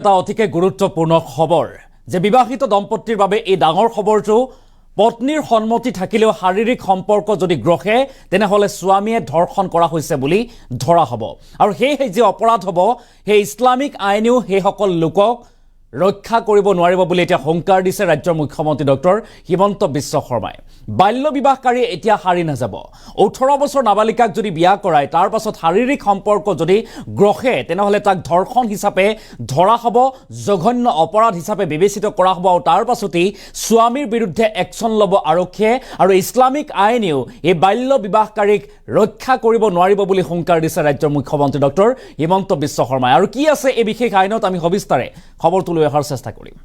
এটা অতিকে গুৰুত্বপূৰ্ণ খবৰ যে বিবাহিত দম্পতিৰ বাবে এই ডাঙৰ খবৰটো পত্নীৰ সন্মতি থাকিলেও শাৰীৰিক সম্পৰ্ক যদি গ্ৰহে তেনেহলে স্বামীয়ে ধৰ্ষণ কৰা হৈছে বুলি ধৰা হ'ব আৰু সেই যে অপৰাধ হ'ব সেই ইছলামিক আইনেও সেই সকল লোকক ৰক্ষা কৰিব নোৱাৰিব বুলি এতিয়া হংকাৰ দিছে ৰাজ্যৰ মুখ্যমন্ত্ৰী ডক্টৰ হিমন্ত বিশ্ব শৰ্মাই বাল্য বিবাহকাৰী এতিয়া হাৰি নাযাব 18 বছৰ নাবালিকাক যদি বিয়া কৰায় তাৰ পাছত শাৰীৰিক সম্পৰ্ক যদি গ্ৰহে তেনেহলে তাক ধৰ্ষণ হিচাপে ধৰা হ'ব জঘন্য অপৰাধ হিচাপে বিবেচিত কৰা হ'ব আৰু তাৰ পাছতেই স্বামীৰ বিৰুদ্ধে একচন ল'ব আৰক্ষীয়ে আৰু ইছলামিক আইনেও এই বাল্য বিবাহকাৰীক ৰক্ষা কৰিব নোৱাৰিব বুলি হংকাৰ দিছে ৰাজ্যৰ মুখ্যমন্ত্ৰী ডক্টৰ হিমন্ত বিশ্ব শৰ্মাই আৰু কি আছে এই বিশেষ আইনত আমি সবিস্তাৰে খবৰটো লৈ অহাৰ চেষ্টা কৰিম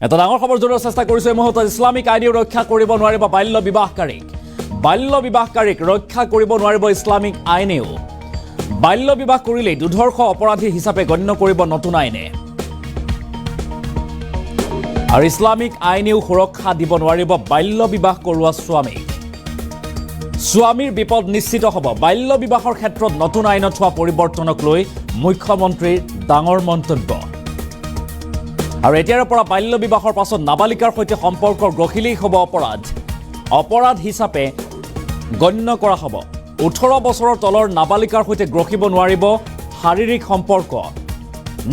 এটা ডাঙৰ খবৰ জনাৰ চেষ্টা কৰিছে এই মুহূৰ্তত ইছলামিক আইনেও ৰক্ষা কৰিব নোৱাৰিব বাল্য বিবাহকাৰীক ৰক্ষা কৰিব নোৱাৰিব ইছলামিক আইনেও বাল্য বিবাহ কৰিলে দুধৰ্ষ অপৰাধী হিচাপে গণ্য কৰিব নতুন আইনে আৰু ইছলামিক আইনেও সুৰক্ষা দিব নোৱাৰিব বাল্য বিবাহ কৰোৱা স্বামীৰ বিপদ নিশ্চিত হ'ব বাল্য বিবাহৰ ক্ষেত্ৰত নতুন আইনত হোৱা পৰিৱৰ্তনক লৈ মুখ্যমন্ত্ৰীৰ ডাঙৰ মন্তব্য আৰু এতিয়াৰ পৰা বাল্য বিবাহৰ পাছত নাবালিকাৰ সৈতে সম্পৰ্ক গ্ৰহিলেই হ'ব অপৰাধ হিচাপে গণ্য কৰা হ'ব 18 বছৰৰ তলৰ নাবালিকাৰ সৈতে গ্ৰহিব নোৱাৰিব শাৰীৰিক সম্পৰ্ক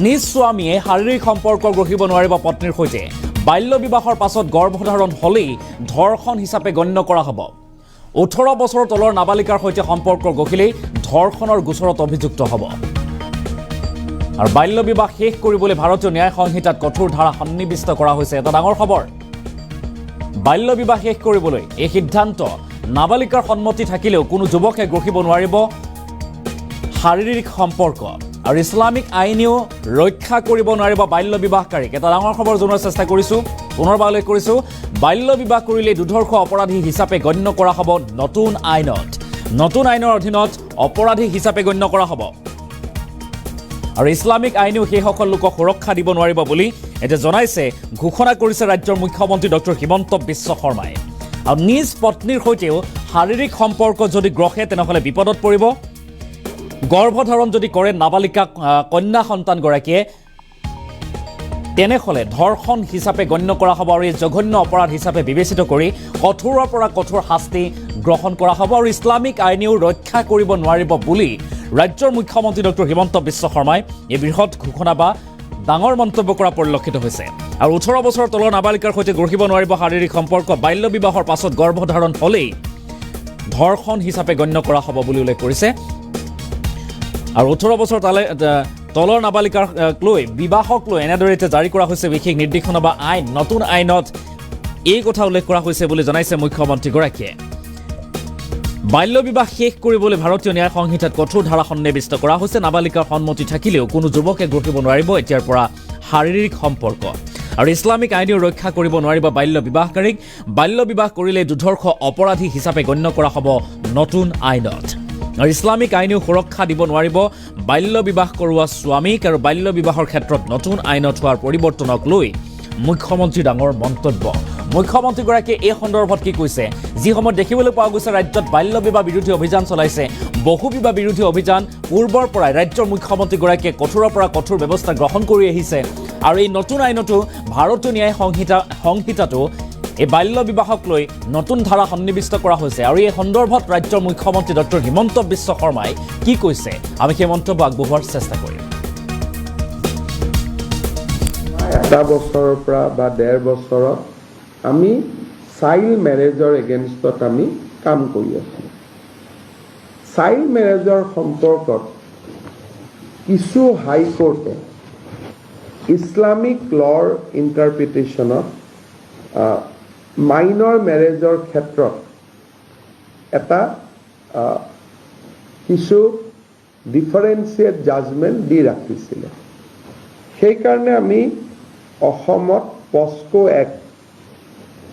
নিজ স্বামীয়ে শাৰীৰিক সম্পৰ্ক গ্ৰহিব নোৱাৰিব পত্নীৰ সৈতে বাল্য বিবাহৰ পাছত গৰ্ভধাৰণ হ'লেই ধৰ্ষণ হিচাপে গণ্য কৰা হ'ব 18 বছৰৰ তলৰ নাবালিকাৰ সৈতে সম্পৰ্ক গঢ়িলেই ধৰ্ষণৰ গোচৰত অভিযুক্ত হ'ব আৰু বাল্য বিবাহ শেষ কৰিবলৈ ভাৰতীয় ন্যায় সংহিতাত কঠোৰ ধাৰা সন্নিৱিষ্ট কৰা হৈছে এটা ডাঙৰ খবৰ বাল্য বিবাহ শেষ কৰিবলৈ এই সিদ্ধান্ত নাবালিকাৰ সন্মতি থাকিলেও কোনো যুৱকে গ্ৰহিব নোৱাৰিব শাৰীৰিক সম্পৰ্ক আৰু ইছলামিক আইনেও ৰক্ষা কৰিব নোৱাৰিব বাল্য বিবাহকাৰীক এটা ডাঙৰ খবৰ জনোৱাৰ চেষ্টা কৰিছো পুনৰবাৰ উল্লেখ কৰিছো বাল্য বিবাহ কৰিলে দুধৰ্ষ অপৰাধী হিচাপে গণ্য কৰা হ'ব নতুন আইনৰ অধীনত অপৰাধী হিচাপে গণ্য কৰা হ'ব আৰু ইছলামিক আইনেও সেই সকল লোকক সুৰক্ষা দিব নোৱাৰিব বুলি এতিয়া জনাইছে ঘোষণা কৰিছে ৰাজ্যৰ মুখ্যমন্ত্ৰী ডক্টৰ হিমন্ত বিশ্ব শৰ্মাই আৰু নিজ পত্নীৰ সৈতেও শাৰীৰিক সম্পৰ্ক যদি গ্ৰহে তেনেহলে বিপদত পৰিব গৰ্ভধাৰণ যদি কৰে নাবালিকা কন্যা সন্তানগৰাকীয়ে তেনেহলে ধৰ্ষণ হিচাপে গণ্য কৰা হ'ব আৰু এই জঘন্য অপৰাধ হিচাপে বিবেচিত কৰি কঠোৰৰ পৰা কঠোৰ শাস্তি গ্ৰহণ কৰা হ'ব আৰু ইছলামিক আইনেও ৰক্ষা কৰিব নোৱাৰিব বুলি ৰাজ্যৰ মুখ্যমন্ত্ৰী ডক্টৰ হিমন্ত বিশ্ব শৰ্মাই এই বৃহৎ ঘোষণা বা ডাঙৰ মন্তব্য কৰা পৰিলক্ষিত হৈছে আৰু 18 বছৰৰ তলৰ নাবালিকাৰ সৈতে গ্ৰহিব নোৱাৰিব শাৰীৰিক সম্পৰ্ক বাল্য বিবাহৰ পাছত গৰ্ভধাৰণ হ'লেই ধৰ্ষণ হিচাপে গণ্য কৰা হ'ব বুলি উল্লেখ কৰিছে আৰু 18 বছৰ তলৰ নাবালিকাৰ লৈ বিবাহক লৈ এনেদৰে জাৰি কৰা হৈছে বিশেষ নিৰ্দেশনা বা আইন নতুন আইনত এই কথা উল্লেখ কৰা হৈছে বুলি জনাইছে মুখ্যমন্ত্ৰীগৰাকীয়ে বাল্য বিবাহ শেষ কৰিবলৈ ভাৰতীয় ন্যায় সংহিতাত কঠোৰ ধাৰা সন্নিৱিষ্ট কৰা হৈছে নাবালিকাৰ সন্মতি থাকিলেও কোনো যুৱকে গ্ৰহিব নোৱাৰিব এতিয়াৰ পৰা শাৰীৰিক সম্পৰ্ক আৰু ইছলামিক আইনেও ৰক্ষা কৰিব নোৱাৰিব বাল্য বিবাহকাৰীক বাল্য বিবাহ কৰিলে দুধৰ্ষ অপৰাধী হিচাপে গণ্য কৰা হ'ব নতুন আইনত আৰু ইছলামিক আইনেও সুৰক্ষা দিব নোৱাৰিব বাল্য বিবাহ কৰোৱা স্বামীক আৰু বাল্য বিবাহৰ ক্ষেত্ৰত নতুন আইনত হোৱাৰ পৰিৱৰ্তনক লৈ মুখ্যমন্ত্ৰী ডাঙৰ মন্তব্য মুখ্যমন্ত্ৰীগৰাকীয়ে এই সন্দৰ্ভত কি কৈছে যি সময়ত দেখিবলৈ পোৱা গৈছে ৰাজ্যত বাল্য বিবাহ বিৰোধী অভিযান চলাইছে বহু বিবাহ বিৰোধী অভিযান পূৰ্বৰ পৰাই ৰাজ্যৰ মুখ্যমন্ত্ৰীগৰাকীয়ে কঠোৰৰ পৰা কঠোৰ ব্যৱস্থা গ্ৰহণ কৰি আহিছে আৰু এই নতুন আইনতো ভাৰতীয় ন্যায় সংহিতাতো এই বাল্য বিবাহক লৈ নতুন ধাৰা সন্নিৱিষ্ট কৰা হৈছে আৰু এই সন্দৰ্ভত ৰাজ্যৰ মুখ্যমন্ত্ৰী ডক্টৰ হিমন্ত বিশ্ব শৰ্মাই কি কৈছে আমি সেই মন্তব্য আগবঢ়োৱাৰ চেষ্টা কৰিম এটা বছৰৰ পৰা বা 1.5 বছৰত আমি চাইল্ড মেৰেজৰ এগেইনষ্টত আমি কাম কৰি আছোঁ চাইল্ড মেৰেজৰ সম্পৰ্কত কিছু হাইকোৰ্টে ইছলামিক লৰ ইণ্টাৰপ্ৰিটেশ্যনত মাইনৰ মেৰেজৰ ক্ষেত্ৰত এটা কিছু ডিফাৰেঞ্চিয়েট জাজমেণ্ট দি ৰাখিছিলে সেইকাৰণে আমি অসমত পস্কো এক্ট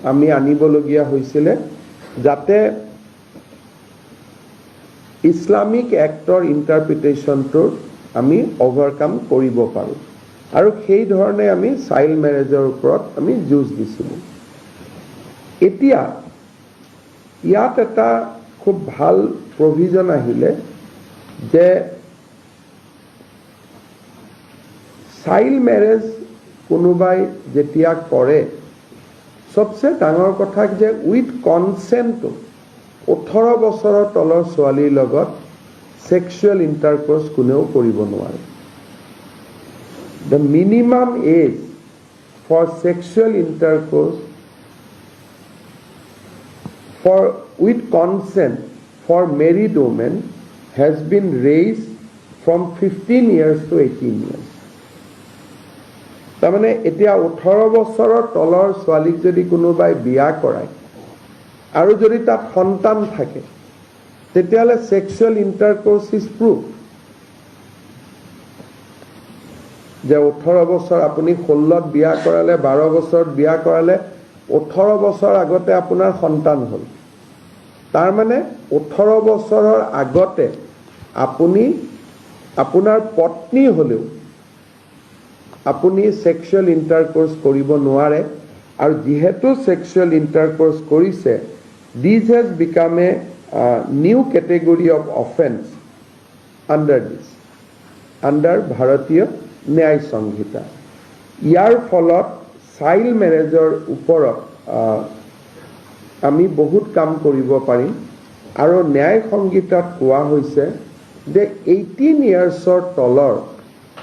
আমি আনিবলগীয়া হৈছিলে যাতে ইছলামিক এক্টৰ ইণ্টাৰপ্ৰিটেশ্যনটোৰ আমি অভাৰকাম কৰিব পাৰোঁ আৰু সেই ধৰণে আমি চাইল্ড মেৰেজৰ ওপৰত আমি যুঁজ দিছিলোঁ এতিয়া ইয়াত এটা খুব ভাল প্ৰভিজন আহিলে যে চাইল্ড মেৰেজ কোনোবাই যেতিয়া কৰে, সবচে ডাঙৰ কথা যে উইথ কনচেণ্টটো 18 বছৰৰ তলৰ ছোৱালীৰ লগত সেক্সুৱেল ইণ্টাৰকোৰ্স কোনেও কৰিব নোৱাৰে। The minimum age for sexual intercourse with consent for married women has been raised from 15 years to 18 years. তাৰমানে এতিয়া 18 বছৰৰ তলৰ ছোৱালীক যদি কোনোবাই বিয়া কৰায় আৰু যদি তাত সন্তান থাকে, তেতিয়াহ'লে সেক্সুৱেল ইণ্টাৰকোৰ্স ইজ প্ৰুফ। যে 18 বছৰ আপুনি 16ত বিয়া কৰালে, 12 বছৰত বিয়া কৰালে, 18 বছৰ আগতে আপোনাৰ সন্তান হ'ল। তাৰ মানে 18 বছৰৰ আগতে আপুনি আপোনাৰ পত্নী হ'লেও আপুনি সেক্সুৱেল ইণ্টাৰকোৰ্স কৰিব নোৱাৰে। আৰু যেহেতু সেক্সুৱেল ইণ্টাৰকোৰ্স কৰিছে, this has become a new category of offence under Bharatiya Nyaya সংহিতা। ইয়াৰ ফলত চাইল্ড মেৰেজৰ ওপৰত আমি বহুত কাম কৰিব পাৰিম। আৰু ন্যায় সংহিতাত কোৱা হৈছে যে 18 ইয়াৰ্ছৰ তলৰ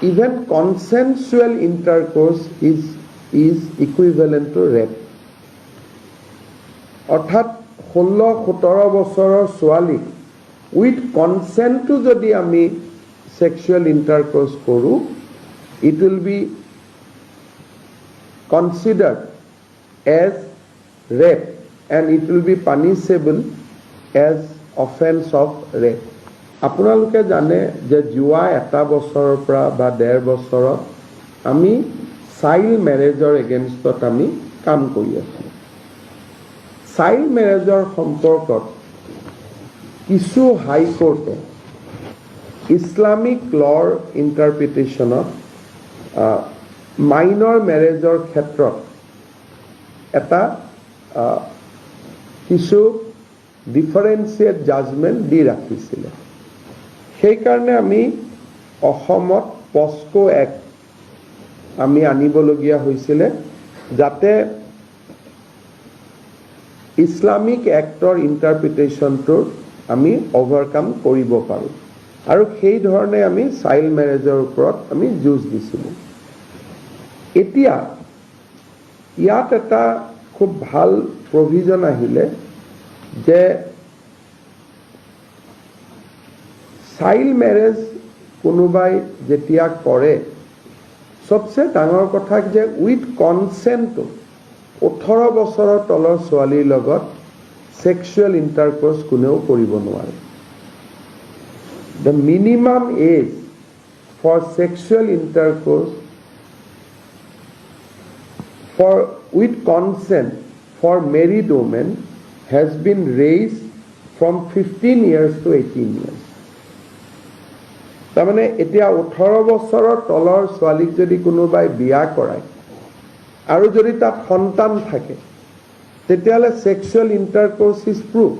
even consensual intercourse is equivalent to rape. অৰ্থাৎ 16-17 বছৰৰ ছোৱালীক উইথ কনসেণ্টটো যদি আমি সেক্সুৱেল ইণ্টাৰকোৰ্স কৰোঁ, it will be considered as rape and it will be punishable as offense of rape. আপোনালোকে জানে যে যোৱা 1 বছৰৰ পৰা বা 1.5 বছৰত আমি চাইল্ড মেৰেজৰ এগেইনষ্টত আমি কাম কৰি আছোঁ। চাইল্ড মেৰেজৰ সম্পৰ্কত কিছু হাইকোৰ্টে ইছলামিক লৰ ইণ্টাৰপ্ৰিটেশ্যনত মাইনৰ মেৰেজৰ ক্ষেত্ৰত এটা কিছু ডিফাৰেঞ্চিয়েট জাজমেণ্ট দি ৰাখিছিলে। সেইকাৰণে আমি অসমত পস্কো এক্ট আমি আনিবলগীয়া হৈছিলে, যাতে ইছলামিক এক্টৰ ইণ্টাৰপ্ৰিটেশ্যনটোৰ আমি অভাৰকাম কৰিব পাৰোঁ। আৰু সেই ধৰণে আমি চাইল্ড মেৰেজৰ ওপৰত আমি যুঁজ দিছিলোঁ। এতিয়া ইয়াত এটা খুব ভাল প্ৰভিজন আহিলে যে চাইল্ড মেৰেজ কোনোবাই যেতিয়া কৰে, সবচে ডাঙৰ কথা যে উইথ কনচেণ্টটো 18 বছৰৰ তলৰ ছোৱালীৰ লগত সেক্সুৱেল ইণ্টাৰকোৰ্স কোনেও কৰিব নোৱাৰে। The minimum age for sexual intercourse with consent for married women has been raised from 15 years to 18 years. তাৰমানে এতিয়া 18 বছৰৰ তলৰ ছোৱালীক যদি কোনোবাই বিয়া কৰায় আৰু যদি তাত সন্তান থাকে, তেতিয়াহ'লে সেক্সুৱেল ইণ্টাৰকোৰ্স ইজ প্ৰুফ।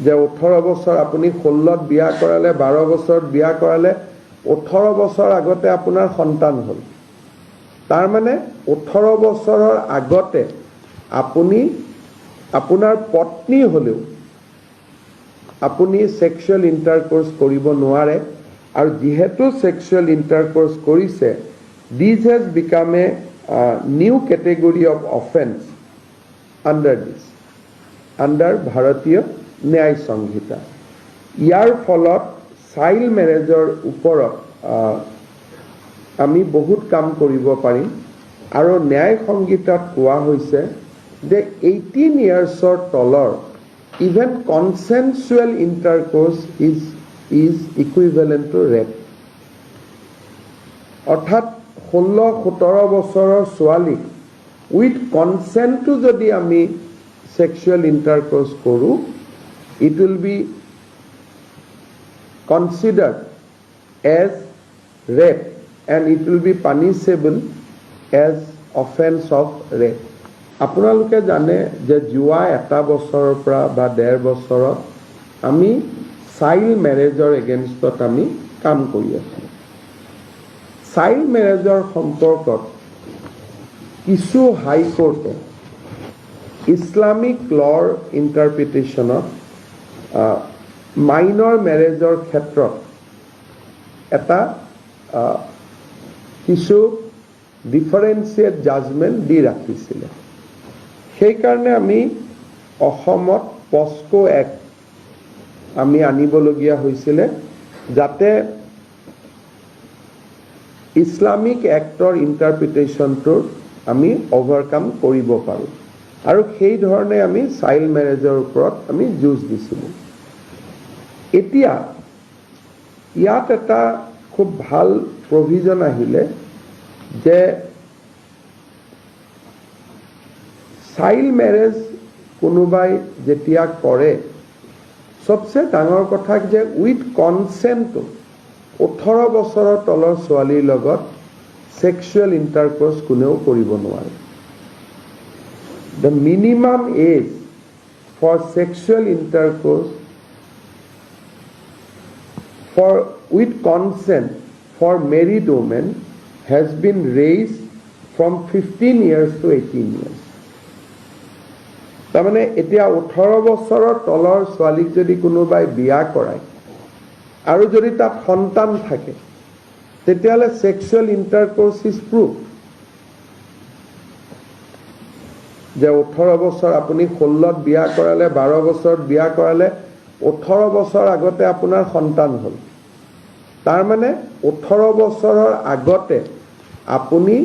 যে 18 বছৰ আপুনি 16ত বিয়া কৰালে, 12 বছৰত বিয়া কৰালে, 18 বছৰ আগতে আপোনাৰ সন্তান হ'ল। তাৰ মানে 18 বছৰৰ আগতে আপুনি আপোনাৰ পত্নী হ'লেও আপুনি সেক্সুৱেল ইণ্টাৰকোৰ্স কৰিব নোৱাৰে। আৰু যেহেতু সেক্সুৱেল ইণ্টাৰকোৰ্স কৰিছে, this has become a new category of offence under Bharatiya Nyaya সংহিতা। ইয়াৰ ফলত চাইল্ড মেৰেজৰ ওপৰত আমি বহুত কাম কৰিব পাৰিম। আৰু ন্যায় সংহিতাত কোৱা হৈছে যে 18 ইয়াৰ্ছৰ তলৰ even consensual intercourse is equivalent to rape. অৰ্থাৎ 16-17 বছৰৰ ছোৱালীক উইথ কনচেণ্টটো যদি আমি সেক্সুৱেল ইণ্টাৰকোৰ্স কৰোঁ, it will be considered as rape and it will be punishable as offense of rape. আপোনালোকে জানে যে যোৱা 1 বছৰৰ পৰা বা 1.5 বছৰত আমি চাইল্ড মেৰেজৰ এগেইনষ্টত আমি কাম কৰি আছে। চাইল্ড মেৰেজৰ সম্পৰ্কত কিছু হাইকোৰ্টে ইছলামিক লৰ ইণ্টাৰপ্ৰিটেশ্যনত মাইনৰ মেৰেজৰ ক্ষেত্ৰত এটা কিছু ডিফাৰেঞ্চিয়েট জাজমেণ্ট দি ৰাখিছিলে। সেইকাৰণে আমি অসমত পস্কো এক্ট আমি আনিবলগীয়া হৈছিলে, যাতে ইছলামিক এক্টৰ ইণ্টাৰপ্ৰিটেশ্যনটোৰ আমি অভাৰকাম কৰিব পাৰোঁ, আৰু সেই ধৰণে আমি চাইল্ড মেৰেজৰ ওপৰত আমি যুঁজ দিছিলোঁ। এতিয়া ইয়াত এটা খুব ভাল প্ৰভিজন আহিলে যে চাইল্ড মেৰেজ কোনোবাই যেতিয়া কৰে, সবচে ডাঙৰ কথা যে উইথ কনচেণ্টটো 18 বছৰৰ তলৰ ছোৱালীৰ লগত সেক্সুৱেল ইণ্টাৰকোৰ্স কোনেও কৰিব নোৱাৰে। The minimum age for sexual intercourse with consent for married women has been raised from 15 years to 18 years. তাৰমানে এতিয়া 18 বছৰৰ তলৰ ছোৱালীক যদি কোনোবাই বিয়া কৰায় আৰু যদি তাত সন্তান থাকে, তেতিয়াহ'লে সেক্সুৱেল ইণ্টাৰকোৰ্স ইজ প্ৰুভ। যে 18 বছৰ আপুনি 16ত বিয়া কৰালে, 12 বছৰত বিয়া কৰালে, 18 বছৰ আগতে আপোনাৰ সন্তান হ'ল। তাৰ মানে 18 বছৰৰ আগতে আপুনি